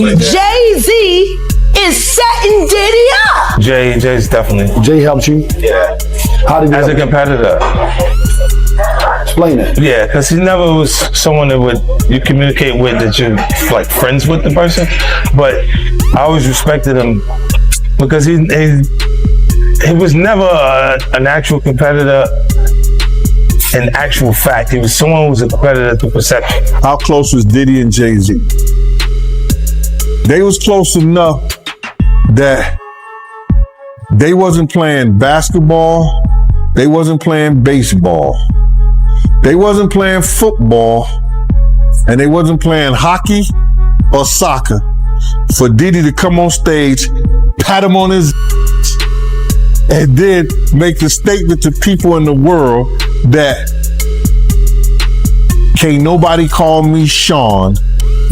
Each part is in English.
Jay-Z is setting Diddy up. Jay's definitely. Jay helped you? Yeah. How did he As a help you? competitor. Explain that. Yeah, because he never was someone that you communicate with, that you're like friends with the person. But I always respected him because he was never an actual competitor in actual fact. He was someone who was a competitor through perception. How close was Diddy and Jay-Z? They was close enough that they wasn't playing basketball, they wasn't playing baseball, they wasn't playing football, and they wasn't playing hockey or soccer for Diddy to come on stage, pat him on his and then make the statement to people in the world that can't nobody call me Sean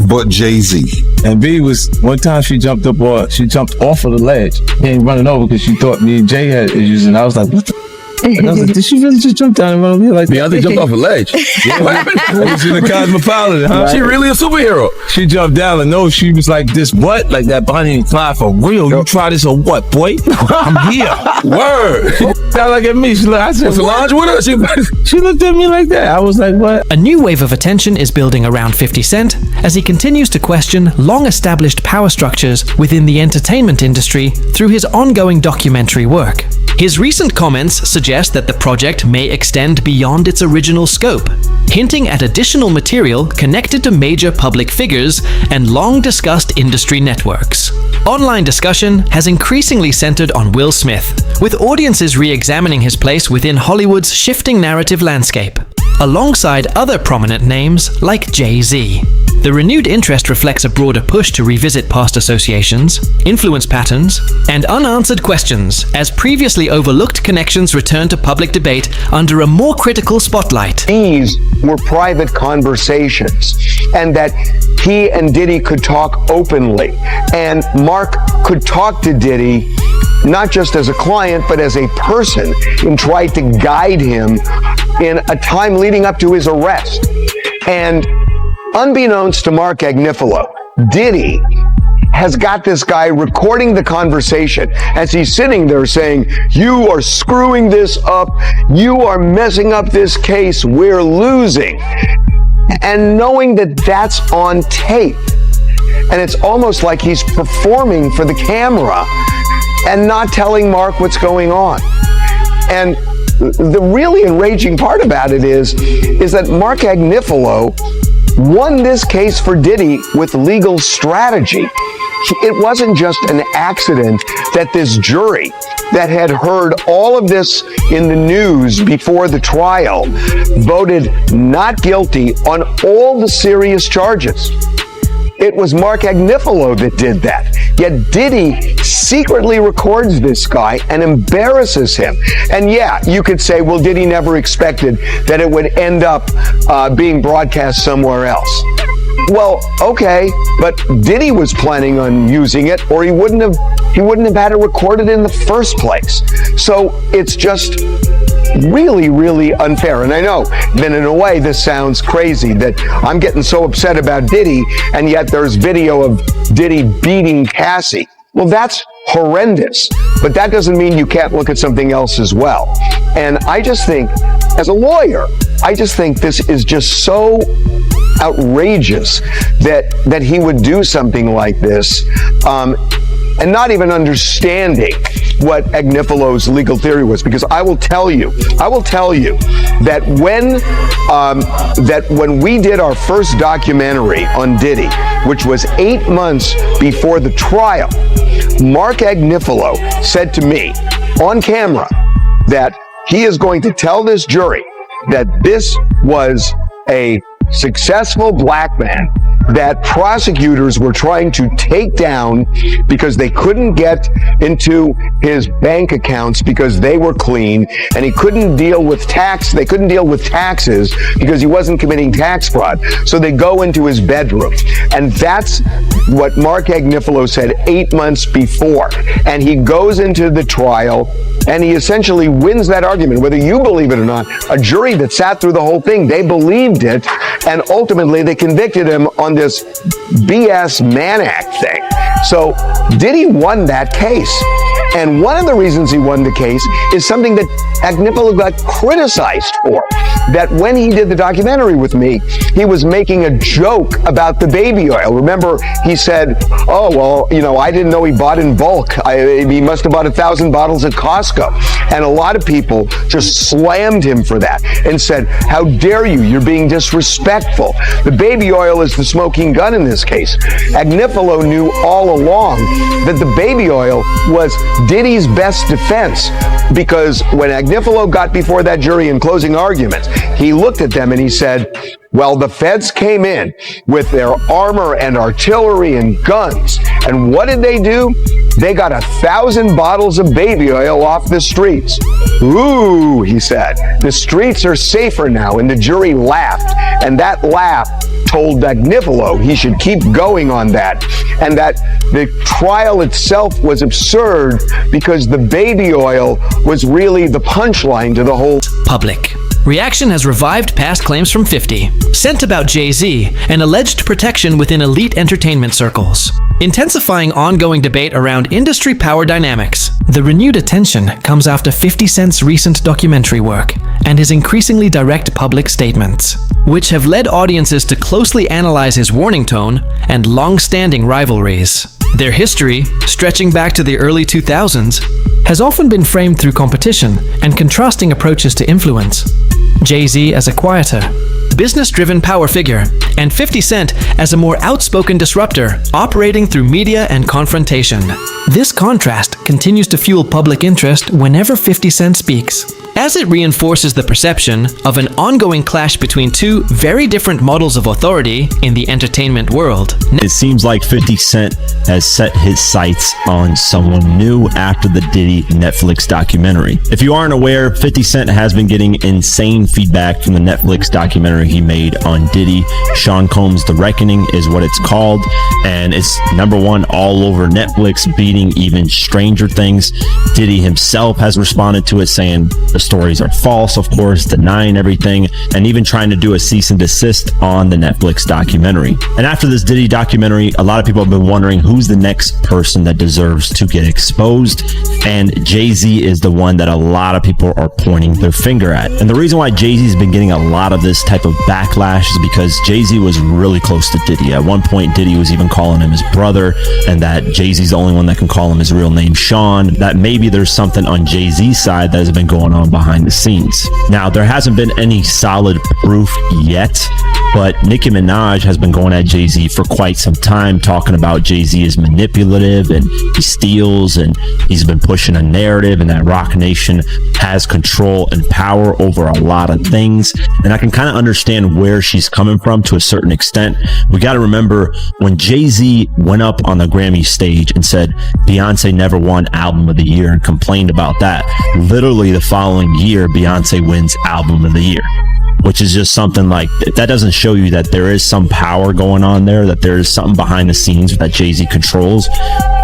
but Jay-Z. And B was, one time she jumped off of the ledge. He ain't running over because she thought me and Jay had issues, and I was like, what the? And I was like, did she really just jump down and run over here like that? Beyoncé jumped off a ledge. Yeah, what happened? I was in the Cosmopolitan, huh? Right. She really a superhero. She jumped down and no, she was like, this what? Like that Bonnie and Clyde for real. You try this or what, boy? I'm here. Word. Sound like at me. She looked, I said, Solange with her? She looked at me like that. I was like, what? A new wave of attention is building around 50 Cent as he continues to question long-established power structures within the entertainment industry through his ongoing documentary work. His recent comments suggest that the project may extend beyond its original scope, hinting at additional material connected to major public figures and long-discussed industry networks. Online discussion has increasingly centered on Will Smith, with audiences re-examining his place within Hollywood's shifting narrative landscape, alongside other prominent names like Jay-Z. The renewed interest reflects a broader push to revisit past associations, influence patterns, and unanswered questions as previously overlooked connections return to public debate under a more critical spotlight. These were private conversations, and that he and Diddy could talk openly, and Mark could talk to Diddy not just as a client, but as a person, and tried to guide him in a time leading up to his arrest. And unbeknownst to Mark Agnifilo, Diddy has got this guy recording the conversation as he's sitting there saying, you are screwing this up, you are messing up this case, we're losing. And knowing that that's on tape, and it's almost like he's performing for the camera and not telling Mark what's going on. And the really enraging part about it is that Mark Agnifilo won this case for Diddy with legal strategy. It wasn't just an accident that this jury that had heard all of this in the news before the trial voted not guilty on all the serious charges. It was Mark Agnifilo that did that. Yet Diddy secretly records this guy and embarrasses him. And yeah, you could say, well, Diddy never expected that it would end up being broadcast somewhere else. Well, okay, but Diddy was planning on using it, or he wouldn't have had it recorded in the first place. So it's just really, really unfair. And I know that in a way this sounds crazy, that I'm getting so upset about Diddy, and yet there's video of Diddy beating Cassie. Well, that's horrendous, but that doesn't mean you can't look at something else as well. And I just think, as a lawyer, I just think this is just so outrageous that he would do something like this, and not even understanding what Agnifilo's legal theory was. Because I will tell you that when we did our first documentary on Diddy, which was 8 months before the trial, Mark Agnifilo said to me on camera that he is going to tell this jury that this was a successful black man that prosecutors were trying to take down because they couldn't get into his bank accounts because they were clean, and he couldn't deal with they couldn't deal with taxes because he wasn't committing tax fraud. So they go into his bedroom. And that's what Mark Agnifilo said 8 months before. And he goes into the trial and he essentially wins that argument. Whether you believe it or not, a jury that sat through the whole thing, they believed it. And ultimately they convicted him on this BS Mann Act thing. So Diddy won that case. And one of the reasons he won the case is something that Agnifilo got criticized for. That when he did the documentary with me, he was making a joke about the baby oil. Remember, he said, oh, well, you know, I didn't know he bought in bulk. He must have bought 1,000 bottles at Costco. And a lot of people just slammed him for that and said, how dare you? You're being disrespectful. The baby oil is the smoking gun in this case. Agnifilo knew all along that the baby oil was Diddy's best defense, because when Agnifilo got before that jury in closing arguments, he looked at them and he said, well, the feds came in with their armor and artillery and guns. And what did they do? They got 1,000 bottles of baby oil off the streets. Ooh, he said, the streets are safer now. And the jury laughed. And that laugh told Agnifilo he should keep going on that. And that the trial itself was absurd because the baby oil was really the punchline to the whole Public. Reaction has revived past claims from 50, sent about Jay-Z, and alleged protection within elite entertainment circles, intensifying ongoing debate around industry power dynamics. The renewed attention comes after 50 Cent's recent documentary work and his increasingly direct public statements, which have led audiences to closely analyze his warning tone and long-standing rivalries. Their history, stretching back to the early 2000s, has often been framed through competition and contrasting approaches to influence. Jay-Z as a quieter, business-driven power figure, and 50 Cent as a more outspoken disruptor operating through media and confrontation. This contrast continues to fuel public interest whenever 50 Cent speaks, as it reinforces the perception of an ongoing clash between two very different models of authority in the entertainment world. It seems like 50 Cent has set his sights on someone new after the Diddy Netflix documentary. If you aren't aware, 50 Cent has been getting insane feedback from the Netflix documentary he made on Diddy. Sean Combs' The Reckoning is what it's called, and it's #1 all over Netflix, beating even Stranger Things. Diddy himself has responded to it, saying the stories are false, of course, denying everything, and even trying to do a cease and desist on the Netflix documentary. And after this Diddy documentary, a lot of people have been wondering who's the next person that deserves to get exposed, and Jay-Z is the one that a lot of people are pointing their finger at. And the reason why Jay-Z's been getting a lot of this type of backlash is because Jay-Z was really close to Diddy. At one point, Diddy was even calling him his brother, and that Jay-Z's the only one that can call him his real name, Sean, that maybe there's something on Jay-Z's side that has been going on behind the scenes. Now, there hasn't been any solid proof yet, but Nicki Minaj has been going at Jay-Z for quite some time, talking about Jay-Z is manipulative and he steals, and he's been pushing a narrative, and that Roc Nation has control and power over a lot of things. And I can kind of understand where she's coming from to a certain extent. We got to remember when Jay-Z went up on the Grammy stage and said Beyoncé never won Album of the Year and complained about that, literally the following year Beyoncé wins Album of the Year, which is just something like, that doesn't show you that there is some power going on there, that there is something behind the scenes that Jay-Z controls.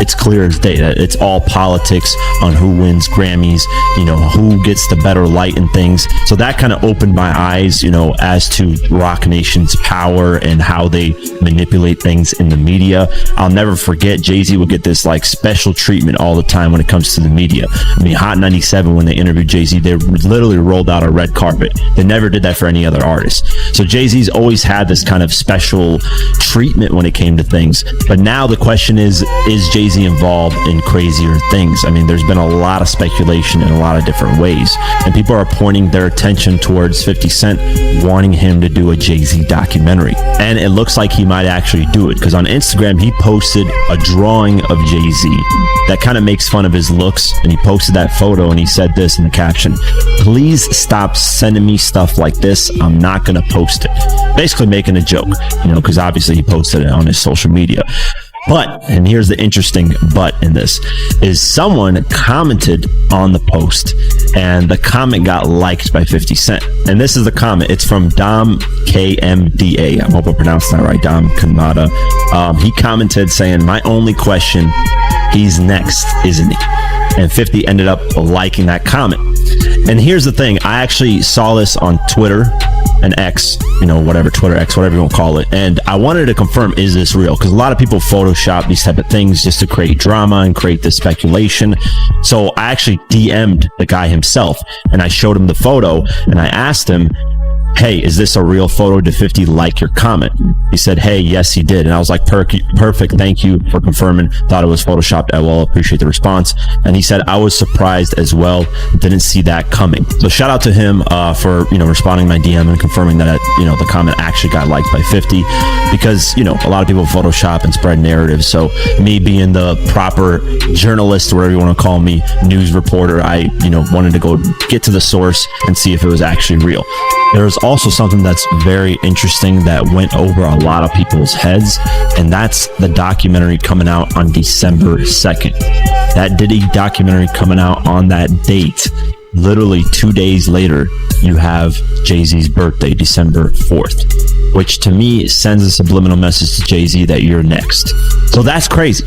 It's clear as day that it's all politics on who wins Grammys, you know, who gets the better light and things. So that kind of opened my eyes, you know, as to Roc Nation's power and how they manipulate things in the media. I'll never forget, Jay-Z would get this like special treatment all the time when it comes to the media. I mean, Hot 97, when they interviewed Jay-Z, they literally rolled out a red carpet. They never did that for any other artist. So Jay-Z's always had this kind of special treatment when it came to things. But now the question is Jay-Z involved in crazier things? I mean, there's been a lot of speculation in a lot of different ways, and people are pointing their attention towards 50 Cent wanting him to do a Jay-Z documentary. And it looks like he might actually do it, because on Instagram he posted a drawing of Jay-Z that kind of makes fun of his looks, and he posted that photo and he said this in the caption: "Please stop sending me stuff like this. I'm not gonna post it." Basically making a joke, you know, because obviously he posted it on his social media. But, and here's the interesting but in this, is someone commented on the post and the comment got liked by 50 Cent. And this is the comment. It's from Dom KMDA. I hope I pronounced that right, Dom Kanada. He commented saying, "My only question, he's next, isn't he?" And 50 ended up liking that comment. And here's the thing. I actually saw this on Twitter and X, whatever, Twitter, X, whatever you want to call it. And I wanted to confirm, is this real? Because a lot of people Photoshop these type of things just to create drama and create this speculation. So I actually DM'd the guy himself and I showed him the photo and I asked him, "Hey, is this a real photo? Did 50 like your comment?" He said, "Hey, yes, he did." And I was like, perfect. Thank you for confirming. Thought it was Photoshopped. I will appreciate the response. And he said, "I was surprised as well. Didn't see that coming." So shout out to him for, responding to my DM and confirming that, the comment actually got liked by 50, because, a lot of people Photoshop and spread narratives. So me being the proper journalist, or whatever you want to call me, news reporter, I, wanted to go get to the source and see if it was actually real. There's also something that's very interesting that went over a lot of people's heads, and that's the documentary coming out on December 2nd. That Diddy documentary coming out on that date. Literally 2 days later, you have Jay-Z's birthday, December 4th, which to me sends a subliminal message to Jay-Z that you're next. So that's crazy.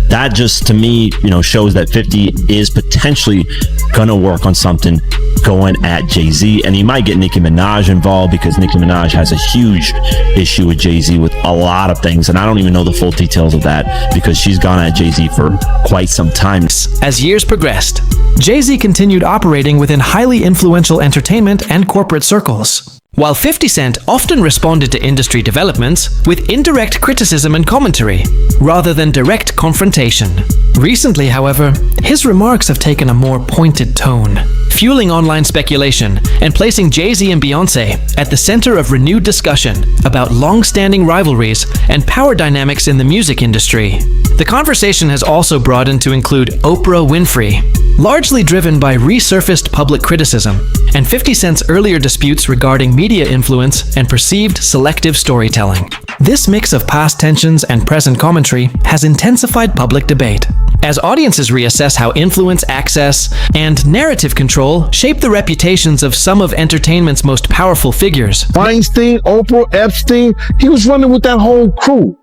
That just, to me, shows that 50 is potentially gonna work on something going at Jay-Z, and he might get Nicki Minaj involved, because Nicki Minaj has a huge issue with Jay-Z with a lot of things, and I don't even know the full details of that, because she's gone at Jay-Z for quite some time. As years progressed, Jay-Z continued operating within highly influential entertainment and corporate circles, while 50 Cent often responded to industry developments with indirect criticism and commentary, rather than direct confrontation. Recently, however, his remarks have taken a more pointed tone, fueling online speculation and placing Jay-Z and Beyoncé at the center of renewed discussion about long-standing rivalries and power dynamics in the music industry. The conversation has also broadened to include Oprah Winfrey, largely driven by resurfaced public criticism and 50 Cent's earlier disputes regarding media influence and perceived selective storytelling. This mix of past tensions and present commentary has intensified public debate, as audiences reassess how influence, access, and narrative control shape the reputations of some of entertainment's most powerful figures. Weinstein, Oprah, Epstein, he was running with that whole crew.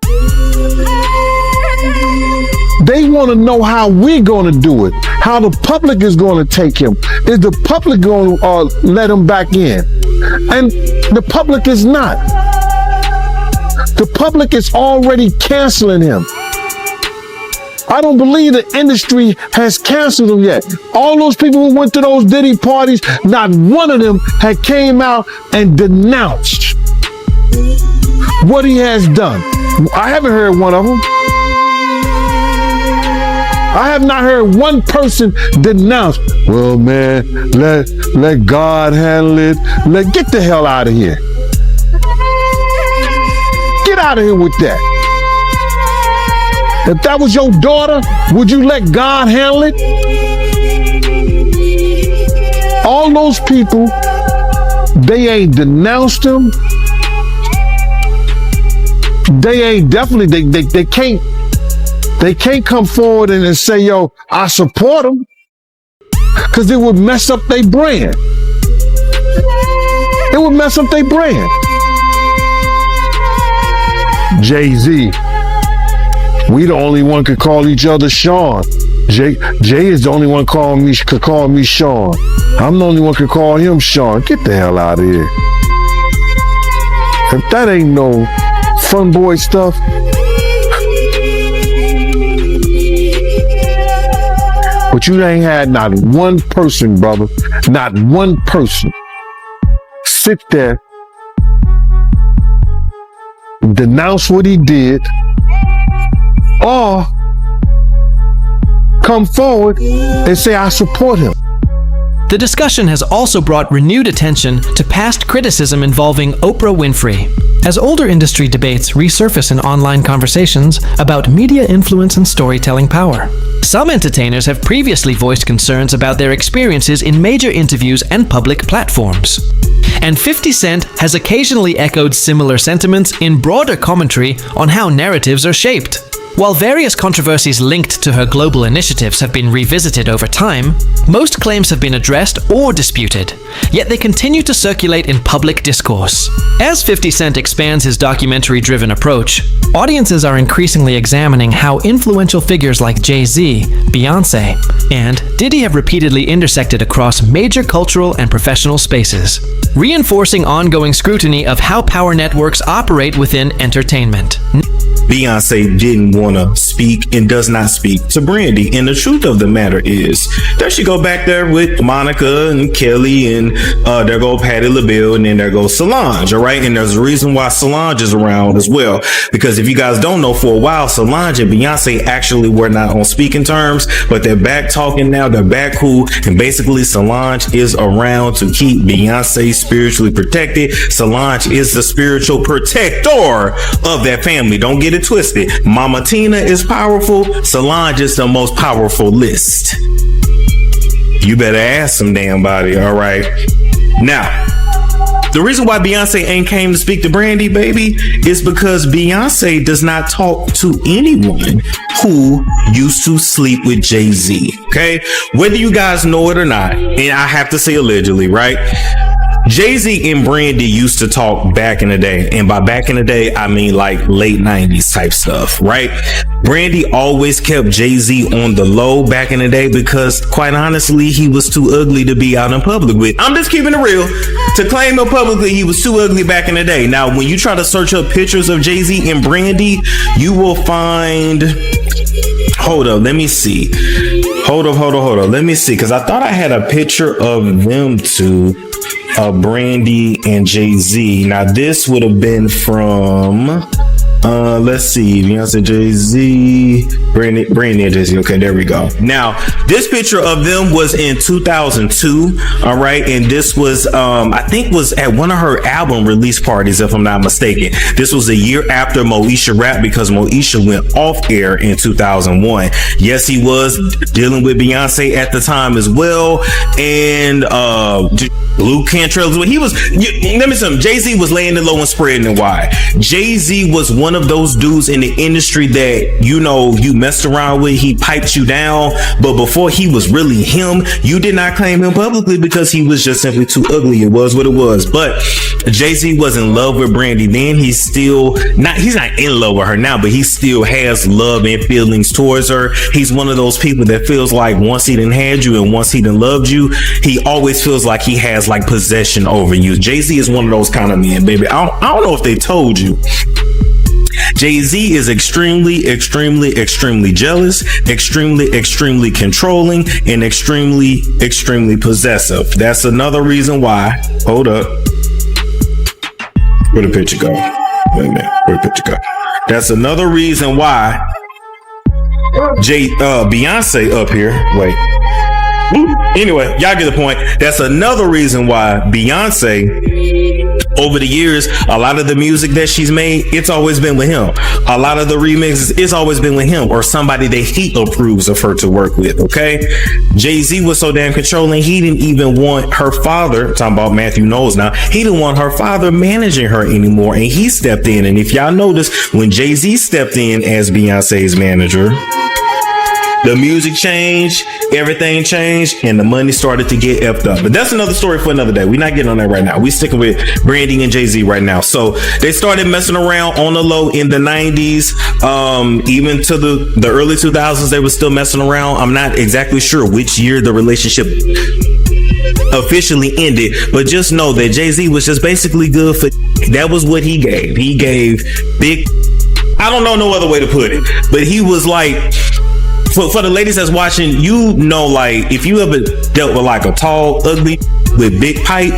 They want to know how we're going to do it, how the public is going to take him. Is the public going to let him back in? And the public is not. The public is already canceling him. I don't believe the industry has canceled him yet. All those people who went to those Diddy parties, not one of them had came out and denounced what he has done. I haven't heard one of them. I have not heard one person denounce, well, man, let God handle it. Get the hell out of here. Get out of here with that. If that was your daughter, would you let God handle it? All those people, they ain't denounced him. They ain't definitely, they can't come forward and say, yo, I support them, because it would mess up their brand. It would mess up their brand. Jay-Z, we the only one could call each other Sean. Jay is the only one could call me Sean. I'm the only one could call him Sean. Get the hell out of here. If that ain't no fun boy stuff. But you ain't had not one person, brother, not one person sit there, denounce what he did, or come forward and say, I support him. The discussion has also brought renewed attention to past criticism involving Oprah Winfrey, as older industry debates resurface in online conversations about media influence and storytelling power. Some entertainers have previously voiced concerns about their experiences in major interviews and public platforms. And 50 Cent has occasionally echoed similar sentiments in broader commentary on how narratives are shaped. While various controversies linked to her global initiatives have been revisited over time, most claims have been addressed or disputed, yet they continue to circulate in public discourse. As 50 Cent expands his documentary-driven approach, audiences are increasingly examining how influential figures like Jay-Z, Beyoncé, and Diddy have repeatedly intersected across major cultural and professional spaces, reinforcing ongoing scrutiny of how power networks operate within entertainment. Beyonce didn't want to speak and does not speak to Brandy. And the truth of the matter is, there she go back there with Monica and Kelly, and there go Patti LaBelle, and then there goes Solange, all right? And there's a reason why Solange is around as well. Because if you guys don't know, for a while, Solange and Beyonce actually were not on speaking terms, but they're back talking now, they're back cool, and basically Solange is around to keep Beyonce spiritually protected. Solange is the spiritual protector of that family. Don't get it twisted. Mama Tina is powerful. Solange is the most powerful list. You better ask some damn body, all right? Now, the reason why Beyonce ain't came to speak to Brandy, baby, is because Beyonce does not talk to anyone who used to sleep with Jay-Z, okay? Whether you guys know it or not, and I have to say allegedly, right? Jay-Z and Brandy used to talk back in the day. And by back in the day, I mean like late 90s type stuff, right? Brandy always kept Jay-Z on the low back in the day because, quite honestly, he was too ugly to be out in public with. I'm just keeping it real. To claim him publicly, he was too ugly back in the day. Now, when you try to search up pictures of Jay-Z and Brandy, you will find... Hold up, let me see. Hold up. Let me see, because I thought I had a picture of them two. Brandy and Jay-Z. Now this would have been from let's see, Beyonce, Jay-Z, Brandy and Jay-Z. Okay, there we go. Now this picture of them was in 2002, all right, and this was I think was at one of her album release parties, if I'm not mistaken. This was a year after Moesha Rap, because Moesha went off air in 2001. Yes, he was dealing with Beyonce at the time as well, and Luke Cantrell, he was, let me tell you, Jay-Z was laying it low and spreading it wide. Jay-Z was one of those dudes in the industry that, you know, you messed around with, he piped you down, but before he was really him, you did not claim him publicly because he was just simply too ugly. It was what it was. But Jay-Z was in love with Brandy then. He's not in love with her now, but he still has love and feelings towards her. He's one of those people that feels like once he done had you and once he done loved you, he always feels like he has like possession over you. Jay-Z is one of those kind of men, baby. I don't know if they told you. Jay-Z is extremely jealous, extremely controlling, and extremely possessive. That's another reason why. Hold up. Where'd the picture go? Wait a minute. Where'd the picture go? That's another reason why Beyonce up here. Wait. Anyway, y'all get the point. That's another reason why Beyonce, over the years, a lot of the music that she's made, it's always been with him. A lot of the remixes, it's always been with him or somebody that he approves of her to work with, okay? Jay-Z was so damn controlling, he didn't even want her father, talking about Matthew Knowles now, he didn't want her father managing her anymore, and he stepped in. And if y'all notice, when Jay-Z stepped in as Beyonce's manager, the music changed, everything changed, and the money started to get effed up. But that's another story for another day. We're not getting on that right now. We're sticking with Brandy and Jay-Z right now. So they started messing around on the low in the 90s. Even to the early 2000s, they were still messing around. I'm not exactly sure which year the relationship officially ended, but just know that Jay-Z was just basically good for, that was what he gave. He gave big, I don't know no other way to put it, but he was like, for the ladies that's watching, you know, like if you ever dealt with like a tall, ugly with big pipe,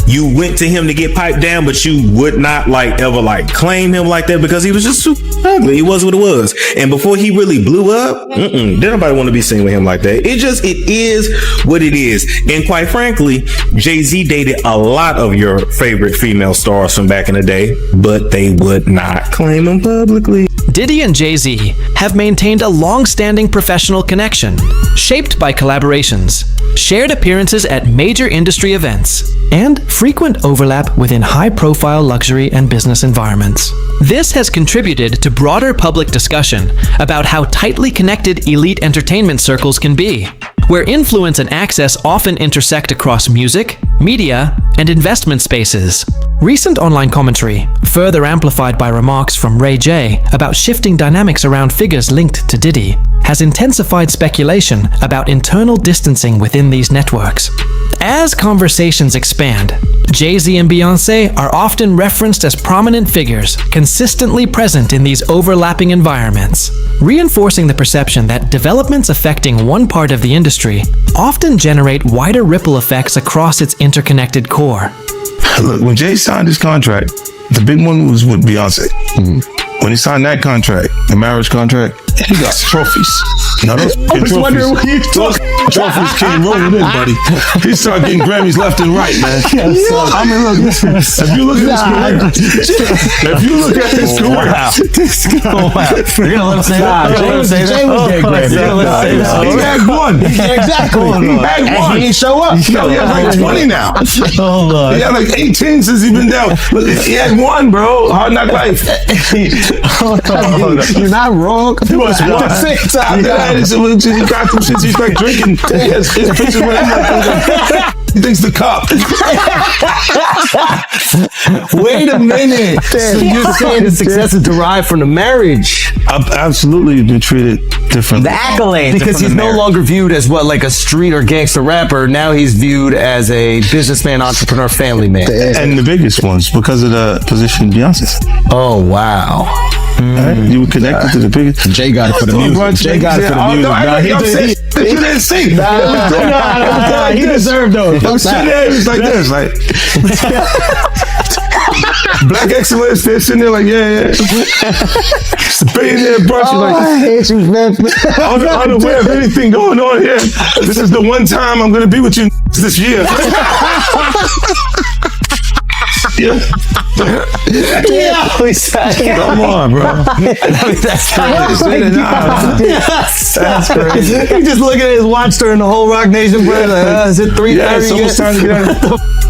you went to him to get piped down, but you would not like ever like claim him like that because he was just super ugly. He was what it was. And before he really blew up, didn't nobody want to be seen with him like that. It is what it is. And quite frankly, Jay-Z dated a lot of your favorite female stars from back in the day, but they would not claim him publicly. Diddy and Jay-Z have maintained a long-standing professional connection, shaped by collaborations, shared appearances at major industry events, and frequent overlap within high-profile luxury and business environments. This has contributed to broader public discussion about how tightly connected elite entertainment circles can be, where influence and access often intersect across music, media, and investment spaces. Recent online commentary, further amplified by remarks from Ray J about shifting dynamics around figures linked to Diddy, has intensified speculation about internal distancing within these networks. As conversations expand, Jay-Z and Beyoncé are often referenced as prominent figures consistently present in these overlapping environments, reinforcing the perception that developments affecting one part of the industry often generate wider ripple effects across its interconnected core. Look, when Jay signed his contract, the big one was with Beyonce. When he signed that contract, the marriage contract, he got trophies. Now those I was wondering what you those trophies came rolling in, buddy. He started getting Grammys left and right, man. I mean, look, if you look at his career, You're gonna let him say that? Jay was getting Grammys. he had one. Exactly. He had one. He didn't show up. He has like 20 now. Oh, Lord. He had like 18 since he's been down. Look, he had one, bro. Hard Knock Life. You're not wrong. After that, he got some shit. He's like drinking. His pictures with him like, he thinks the cop. Wait a minute. So you're saying the success is derived from the marriage? I've absolutely been treated differently. The accolades. Because he's no longer viewed as what, like a street or gangster rapper. Now he's viewed as a businessman, entrepreneur, family man. And the biggest ones because of the position Beyonce's. Oh, wow. Right? You were connected to the biggest. Jay got it for the music. Jay got it for the music. You didn't sing. He deserved those. I'm sitting there, it's like this, like Black excellence. They're sitting there like, yeah. It's a billionaire brunch. Like, I hate you, man. unaware of anything going on here. This is the one time I'm gonna be with you this year. Yeah. Come on, bro. That's crazy. That's crazy. He just looking at his watch during the whole Rock Nation break. Like, is it 3:30? Yeah, it's almost time to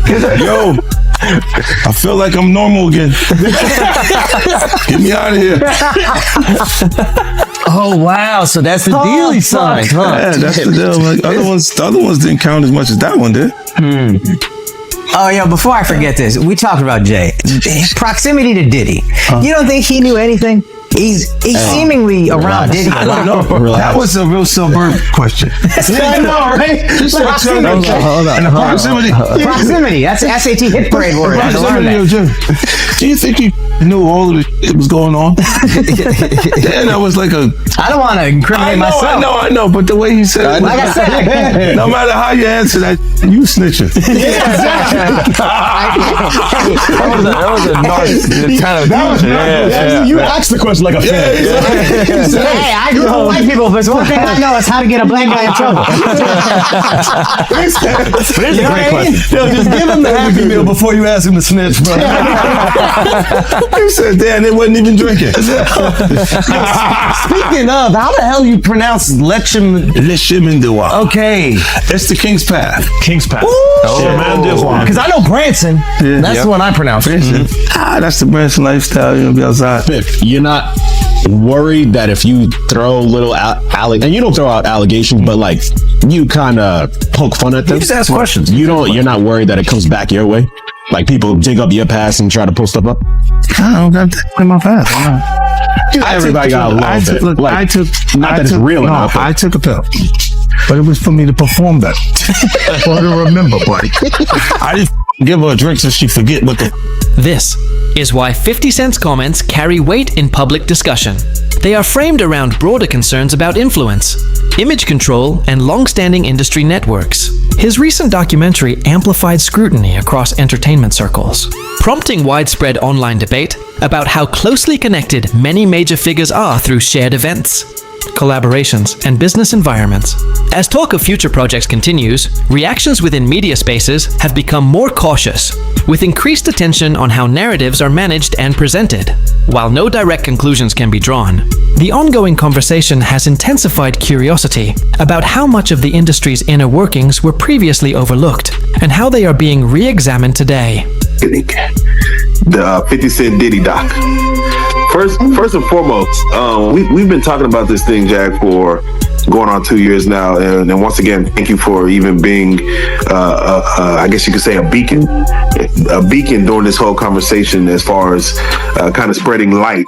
get out. Yo, I feel like I'm normal again. Get me out of here. Oh wow! So that's the deal he signed, huh? Yeah, that's the deal. Like, the other ones didn't count as much as that one did. Oh, yeah, before I forget this, we talked about Jay. Proximity to Diddy. You don't think he knew anything? He's seemingly around Diddy. I don't know. That was a real suburban question. I know, right? Proximity. Hold on. Proximity. Proximity. That's the SAT hit parade word. I had to learn that. Do you think you knew all of the shit that was going on? Yeah, that was like a... I don't want to incriminate myself. I know, but the way he said it... Like I said. No matter how you answer that, you snitching. Yeah, exactly. That was a nice kind of You asked the question like a fan. Hey, I grew up with white people, but one thing I know is how to get a black guy in trouble. But it's a great question. Yo, just give him the Happy Meal before you ask him to snitch, bro. He said, damn, they wasn't even drinking. Speaking of, how the hell you pronounce Lechemindewa. Okay. It's the King's Path. King's Path. Because I know Branson. That's the one I pronounce. That's the Branson lifestyle. You'll be outside. You're not worried that if you throw little and you don't throw out allegations, but like you kind of poke fun at them. You just ask questions. You're not worried that it comes back your way. Like people dig up your past and try to pull stuff up. I don't got that in my past. Everybody got a little bit. Look, like, I took. Not that it's real enough. But I took a pill, but it was for me to perform better, for her to remember, buddy. I didn't give her a drink so she forget what the. This is why 50 Cent's comments carry weight in public discussion. They are framed around broader concerns about influence, image control, and long-standing industry networks. His recent documentary amplified scrutiny across entertainment circles, prompting widespread online debate about how closely connected many major figures are through shared events. collaborations, and business environments. As talk of future projects continues, reactions within media spaces have become more cautious, with increased attention on how narratives are managed and presented. While no direct conclusions can be drawn, the ongoing conversation has intensified curiosity about how much of the industry's inner workings were previously overlooked and how they are being re-examined today. The 50 Cent Diddy doc. First and foremost, we've been talking about this thing, Jack, for going on 2 years now, and once again, thank you for even being, I guess you could say, a beacon during this whole conversation, as far as kind of spreading light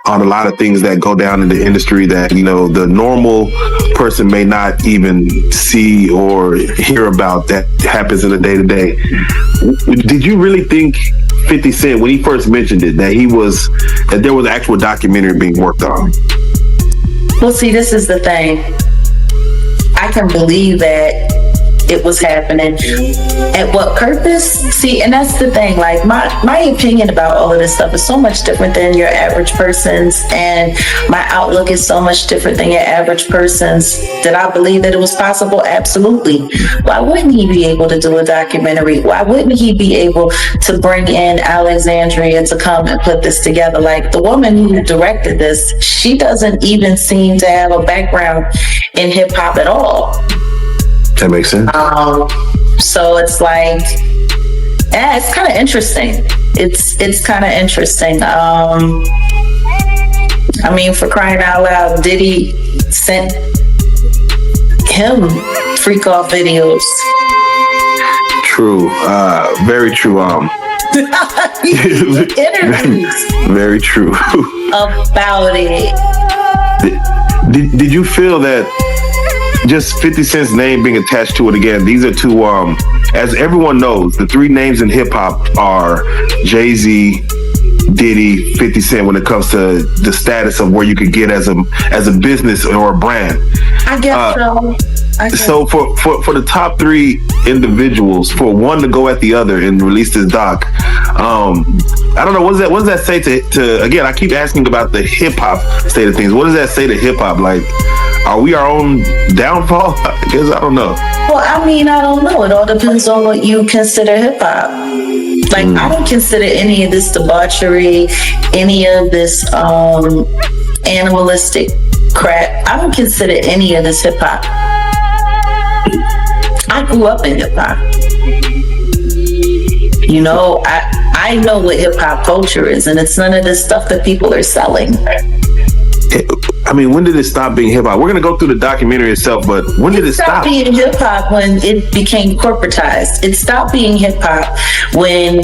on a lot of things that go down in the industry that, you know, the normal person may not even see or hear about, that happens in the day-to-day. Did you really think 50 Cent, when he first mentioned it, that there was an actual documentary being worked on? Well, see, this is the thing. I can believe that it was happening. At what purpose? See, and that's the thing. Like, my opinion about all of this stuff is so much different than your average person's, and my outlook is so much different than your average person's. Did I believe that it was possible? Absolutely. Why wouldn't he be able to do a documentary? Why wouldn't he be able to bring in Alexandria to come and put this together? Like, the woman who directed this, she doesn't even seem to have a background in hip hop at all. That makes sense. So it's like, yeah, it's kind of interesting. It's kind of interesting. I mean, for crying out loud, Diddy sent him freak off videos. True. Very true. Interviews. Very true. About it. Did you feel that just 50 Cent's name being attached to it again? These are two, as everyone knows, the three names in hip hop are Jay-Z, Diddy, 50 Cent, when it comes to the status of where you could get as a business or a brand. I guess so. So for the top three individuals, for one to go at the other and release this doc, I don't know, what does that say to again, I keep asking about the hip hop state of things. What does that say to hip hop? Like, are we our own downfall? I guess I don't know. Well, I mean, I don't know. It all depends on what you consider hip hop. Like, I don't consider any of this debauchery, any of this animalistic crap. I don't consider any of this hip hop. I grew up in hip hop. You know, I know what hip hop culture is, and it's none of this stuff that people are selling. I mean, when did it stop being hip hop? We're going to go through the documentary itself, but when did it stop? It stopped being hip hop when it became corporatized. It stopped being hip hop when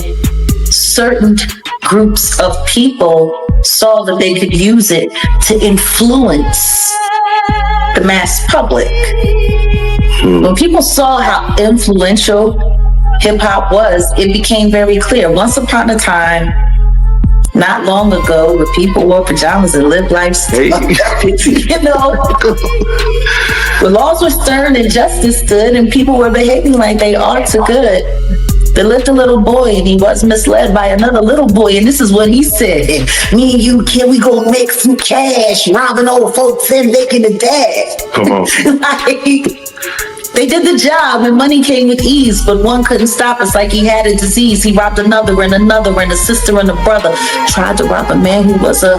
certain groups of people saw that they could use it to influence the mass public. When people saw how influential hip hop was, it became very clear. Once upon a time, not long ago, where people wore pajamas and lived life, you know, the laws were stern and justice stood, and people were behaving like they ought to good. There lived a little boy, and he was misled by another little boy, and this is what he said: "Me and you, can we go make some cash, robbing old folks and making a dash?" Come on. Like, they did the job, and money came with ease, but one couldn't stop us like he had a disease. He robbed another and another, and a sister and a brother. Tried to rob a man who was a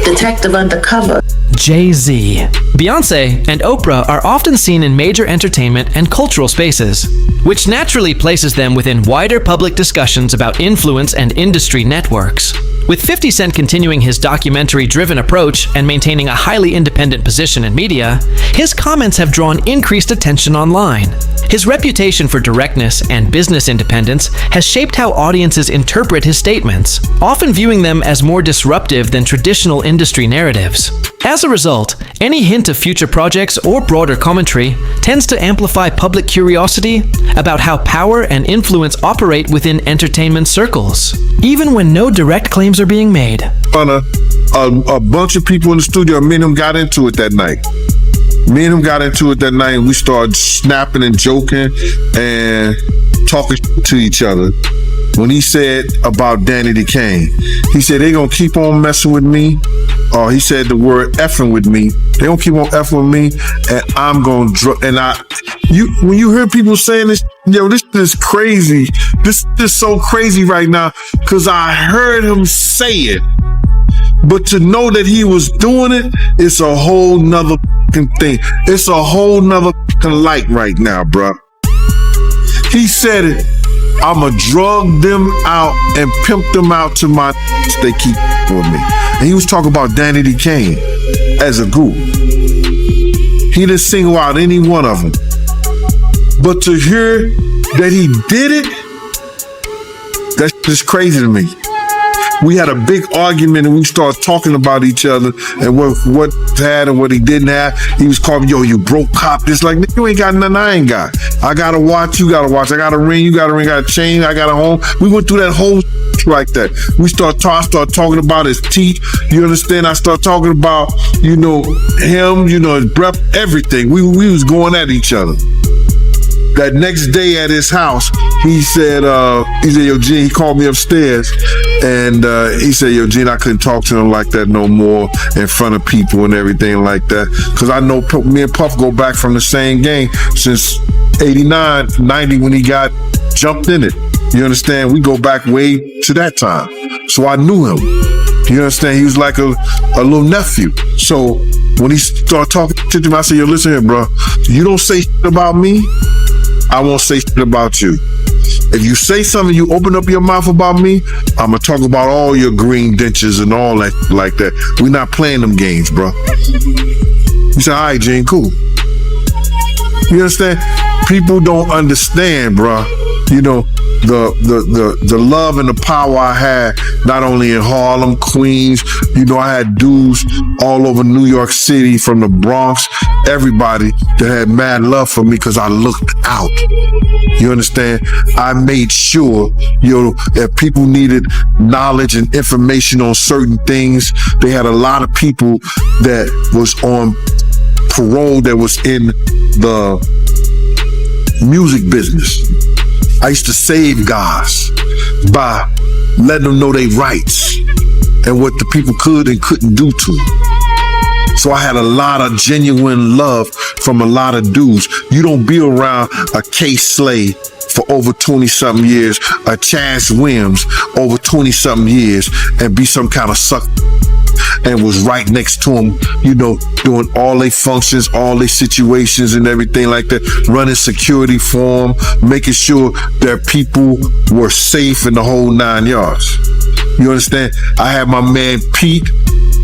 detective undercover. Jay-Z. Beyoncé and Oprah are often seen in major entertainment and cultural spaces, which naturally places them within wider public discussions about influence and industry networks. With 50 Cent continuing his documentary-driven approach and maintaining a highly independent position in media, his comments have drawn increased attention online. His reputation for directness and business independence has shaped how audiences interpret his statements, often viewing them as more disruptive than traditional industry narratives. As a result, any hint of future projects or broader commentary tends to amplify public curiosity about how power and influence operate within entertainment circles, even when no direct claims are being made. A bunch of people in the studio, me and him got into it that night. Me and him got into it that night, and we started snapping and joking and talking to each other when he said about Danny Kane. He said they gonna keep on messing with me, or he said the word effing with me. They gonna keep on effing with me, and I'm gonna when you hear people saying this, this is crazy. This is so crazy right now, because I heard him say it. But to know that he was doing it, it's a whole nother thing. It's a whole nother light right now, bruh. He said it. I'ma drug them out and pimp them out to my they keep with me. And he was talking about Danny Kane as a group. He didn't single out any one of them. But to hear that he did it, that's just crazy to me. We had a big argument and we started talking about each other and what had and what he didn't have. He was calling me, yo, you broke cop. This like, you ain't got nothing I ain't got. I got a watch, you got a watch. I got a ring, you got a ring, I got a chain, I got a home. We went through that whole like that. We start talking about his teeth. You understand? I start talking about, him, his breath, everything. We was going at each other. That next day at his house, he said, yo, Gene, he called me upstairs and he said, yo, Gene, I couldn't talk to him like that no more in front of people and everything like that. Because I know me and Puff go back from the same game since 89, 90 when he got jumped in it. You understand? We go back way to that time. So I knew him. You understand? He was like a little nephew. So when he started talking to him, I said, yo, listen here, bro. You don't say shit about me, I won't say shit about you. If you say something, you open up your mouth about me, I'm gonna talk about all your green dentures and all that like that. We're not playing them games, bro. He said, all right, Gene, cool. You understand? People don't understand, bro. The love and the power I had, not only in Harlem, Queens, I had dudes all over New York City, from the Bronx, everybody that had mad love for me because I looked out. You understand? I made sure, if people needed knowledge and information on certain things, they had a lot of people that was on parole that was in the music business. I used to save guys by letting them know their rights and what the people could and couldn't do to them. So I had a lot of genuine love from a lot of dudes. You don't be around a K. Slay for over 20-something years, a Chaz Williams over 20-something years, and be some kind of sucker. And was right next to him, doing all their functions, all their situations and everything like that, running security for them, making sure their people were safe in the whole 9 yards. You understand? I had my man Pete,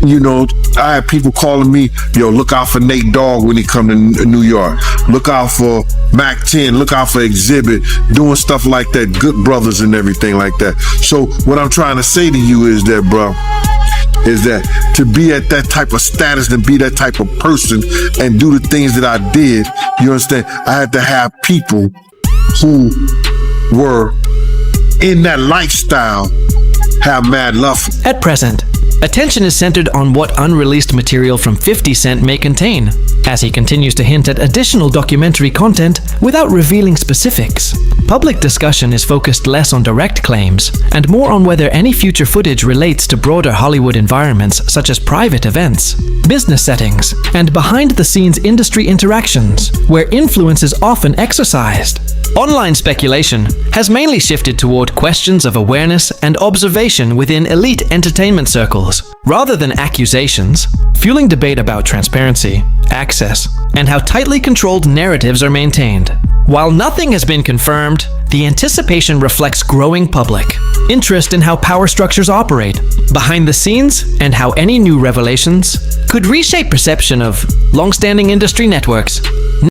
I had people calling me, yo, look out for Nate Dogg when he come to New York. Look out for Mac 10, look out for Exhibit, doing stuff like that, Good Brothers and everything like that. So what I'm trying to say to you is that, bro, is that to be at that type of status and be that type of person and do the things that I did, you understand? I had to have people who were in that lifestyle have mad love for me. At present, attention is centered on what unreleased material from 50 Cent may contain, as he continues to hint at additional documentary content without revealing specifics. Public discussion is focused less on direct claims and more on whether any future footage relates to broader Hollywood environments such as private events, business settings, and behind-the-scenes industry interactions, where influence is often exercised. Online speculation has mainly shifted toward questions of awareness and observation within elite entertainment circles, rather than accusations, fueling debate about transparency, access, and how tightly controlled narratives are maintained. While nothing has been confirmed, the anticipation reflects growing public interest in how power structures operate behind the scenes and how any new revelations could reshape perception of long-standing industry networks.